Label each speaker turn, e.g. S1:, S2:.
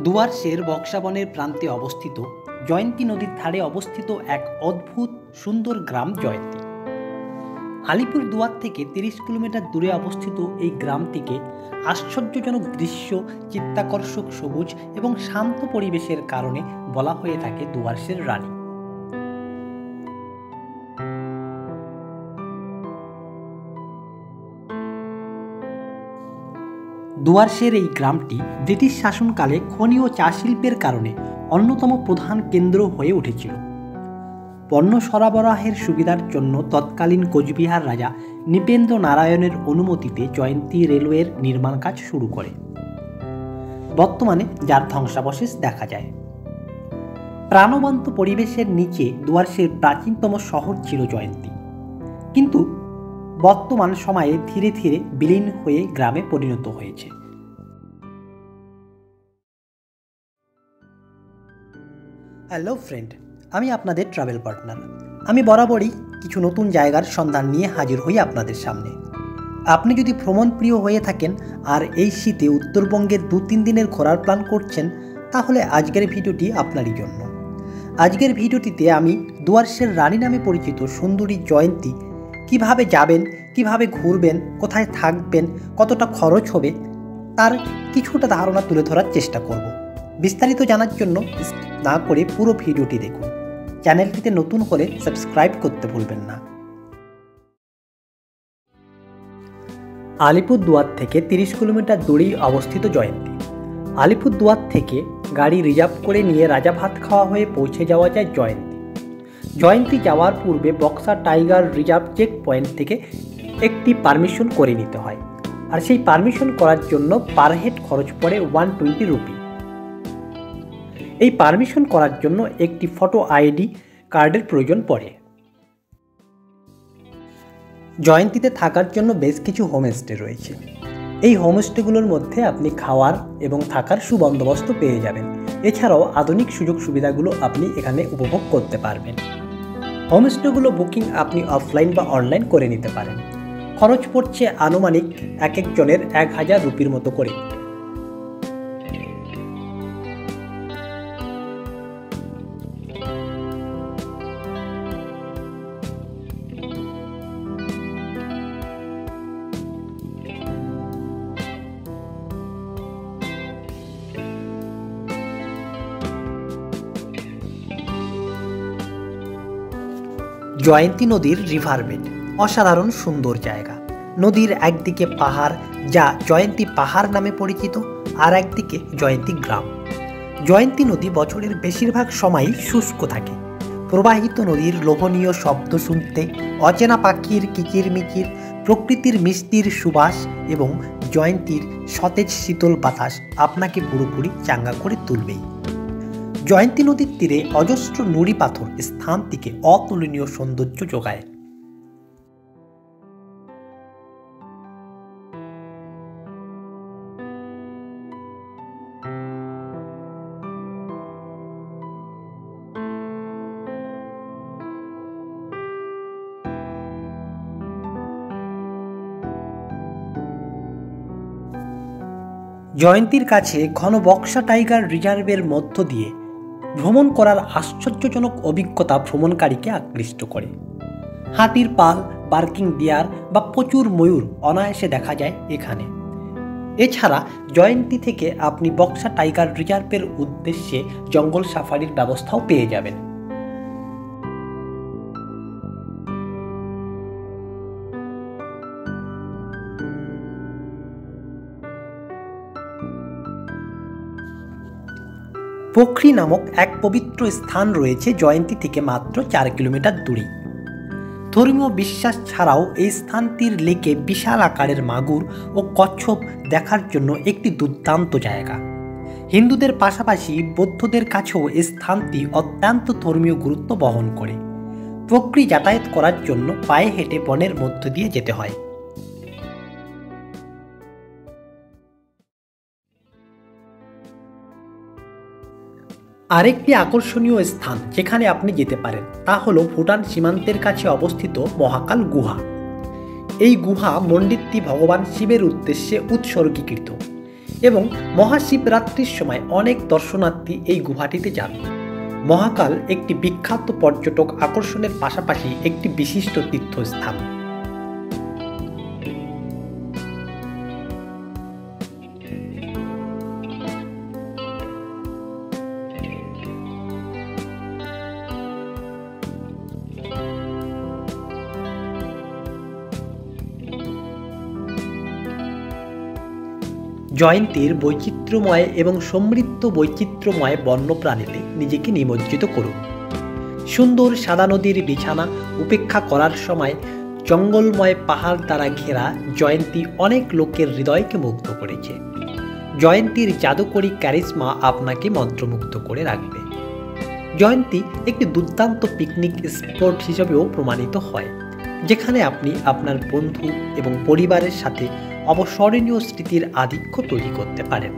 S1: ডুয়ার্সের বক্সাবনের প্রান্তে অবস্থিত জয়ন্তী নদীর ধারে অবস্থিত এক অদ্ভুত সুন্দর গ্রাম জয়ন্তী। আলিপুরদুয়ার থেকে ৩০ কিলোমিটার দূরে অবস্থিত এই গ্রামটিকে আশ্চর্যজনক দৃশ্য, চিত্তাকর্ষক সবুজ এবং শান্ত পরিবেশের কারণে বলা হয়ে থাকে ডুয়ার্সের রানী। ডুয়ার্সের এই গ্রামটি ব্রিটিশ শাসনকালে খনি ও চা শিল্পের কারণে অন্যতম প্রধান কেন্দ্র হয়ে উঠেছিল। পণ্য সরবরাহের সুবিধার জন্য তৎকালীন কোচবিহার রাজা নৃপেন্দ্র নারায়ণের অনুমতিতে জয়ন্তী রেলওয়ের নির্মাণ কাজ শুরু করে, বর্তমানে যার ধ্বংসাবশেষ দেখা যায়। প্রাণবন্ত পরিবেশের নিচে ডুয়ার্সের প্রাচীনতম শহর ছিল জয়ন্তী, কিন্তু বর্তমান সময়ে ধীরে ধীরে বিলীন হয়ে গ্রামে পরিণত হয়েছে। হ্যালো ফ্রেন্ড, আমি আপনাদের ট্রাভেল পার্টনার। আমি বরাবরই কিছু নতুন জায়গার সন্ধান নিয়ে হাজির হই আপনাদের সামনে। আপনি যদি ভ্রমণ প্রিয় হয়ে থাকেন আর এই শীতে উত্তরবঙ্গের ২-৩ দিনের ঘোরার প্ল্যান করছেন, তাহলে আজকের ভিডিওটি আপনারই জন্য। আজকের ভিডিওটিতে আমি ডুয়ার্সের রানী নামে পরিচিত সুন্দরী জয়ন্তী কিভাবে যাবেন, কিভাবে ঘুরবেন, কোথায় থাকবেন, কতটা খরচ হবে, তার কিছুটা ধারণা তুলে ধরার চেষ্টা করব। বিস্তারিত জানার জন্য না করে পুরো ভিডিওটি দেখুন। চ্যানেলটিতে নতুন হলে সাবস্ক্রাইব করতে ভুলবেন না। আলিপুরদুয়ার থেকে ৩০ কিলোমিটার দূরেই অবস্থিত জয়ন্তী। আলিপুরদুয়ার থেকে গাড়ি রিজার্ভ করে নিয়ে রাজাভাত খাওয়া হয়ে পৌঁছে যাওয়া যায় জয়ন্তী। জয়ন্তী যাওয়ার পূর্বে Buxa tiger reserve check point থেকে একটি পারমিশন করে নিতে হয়, আর সেই পারমিশন করার জন্য পার হেড খরচ পড়ে 120 রুপি। এই পারমিশন করার জন্য একটি ফটো আইডি কার্ডের প্রয়োজন পড়ে। জয়ন্তীতে থাকার জন্য বেশ কিছু হোমস্টে রয়েছে। এই হোমস্টেগুলোর মধ্যে আপনি খাওয়ার এবং থাকার সুবন্দোবস্ত পেয়ে যাবেন। এছাড়াও আধুনিক সুযোগ সুবিধাগুলো আপনি এখানে উপভোগ করতে পারবেন। হোমস্টেগুলো বুকিং আপনি অফলাইন বা অনলাইন করে নিতে পারেন। খরচ পড়ছে আনুমানিক এক একজনের 1000 রুপির মতো করে। জয়ন্তী নদীর রিভারবেড অসাধারণ সুন্দর জায়গা। নদীর একদিকে পাহাড়, যা জয়ন্তী পাহাড় নামে পরিচিত, আর একদিকে জয়ন্তী গ্রাম। জয়ন্তী নদী বছরের বেশিরভাগ সময়ই শুষ্ক থাকে। প্রবাহিত নদীর লোভনীয় শব্দ শুনতে, অচেনা পাখির কিচিরমিচির, প্রকৃতির মিষ্টির সুবাস এবং জয়ন্তীর সতেজ শীতল বাতাস আপনাকে পুরোপুরি চাঙ্গা করে তুলবেই। জয়ন্তী নদীর তীরে অজস্র নুড়ি পাথর স্থানটিকে অতুলনীয় সৌন্দর্য যোগায়। জয়ন্তীর কাছে ঘন বক্সা টাইগার রিজার্ভের মধ্য দিয়ে ভ্রমণ করার আশ্চর্যজনক অভিজ্ঞতা ভ্রমণকারীকে আকৃষ্ট করে। হাতির পাল, বার্কিং ডিয়ার বা প্রচুর ময়ূর অনায়াসে দেখা যায় এখানে। এছাড়া জয়ন্তী থেকে আপনি বক্সা টাইগার রিজার্ভের উদ্দেশ্যে জঙ্গল সাফারির ব্যবস্থাও পেয়ে যাবেন। পোখরি নামক এক পবিত্র স্থান রয়েছে জয়ন্তী থেকে মাত্র 4 কিলোমিটার দূরে। ধর্মীয় বিশ্বাস ছাড়াও এই স্থানটির লেকে বিশাল আকারের মাগুর ও কচ্ছপ দেখার জন্য একটি দুর্দান্ত জায়গা। হিন্দুদের পাশাপাশি বৌদ্ধদের কাছেও এই স্থানটি অত্যন্ত ধর্মীয় গুরুত্ব বহন করে। পোখরি যাতায়াত করার জন্য পায়ে হেঁটে বনের মধ্য দিয়ে যেতে হয়। আরেকটি আকর্ষণীয় স্থান যেখানে আপনি যেতে পারেন তা হলো ভুটান সীমান্তের কাছে অবস্থিত মহাকাল গুহা। এই গুহা মন্দিরটি ভগবান শিবের উদ্দেশ্যে উৎসর্গীকৃত। এবং মহাশিবরাত্রির সময় অনেক দর্শনার্থী এই গুহাটিতে যান। মহাকাল একটি বিখ্যাত পর্যটক আকর্ষণের পাশাপাশি একটি বিশিষ্ট তীর্থস্থান। জয়ন্তীর বৈচিত্র্যময় এবং সমৃদ্ধ বৈচিত্র্যময় বন্যপ্রাণীতে নিজেকে নিমজ্জিত করুন। সুন্দর সাদা নদীর বিছানা উপেক্ষা করার সময় জঙ্গলময় পাহাড় দ্বারা ঘেরা জয়ন্তী অনেক লোকের হৃদয়কে মুগ্ধ করেছে। জয়ন্তীর জাদুকরী ক্যারিশমা আপনাকে মন্ত্রমুগ্ধ করে রাখবে। জয়ন্তী একটি দুর্দান্ত পিকনিক স্পট হিসেবেও প্রমাণিত হয়, যেখানে আপনি আপনার বন্ধু এবং পরিবারের সাথে অবস্মরণীয় স্মৃতির আধিক্য তৈরি করতে পারেন।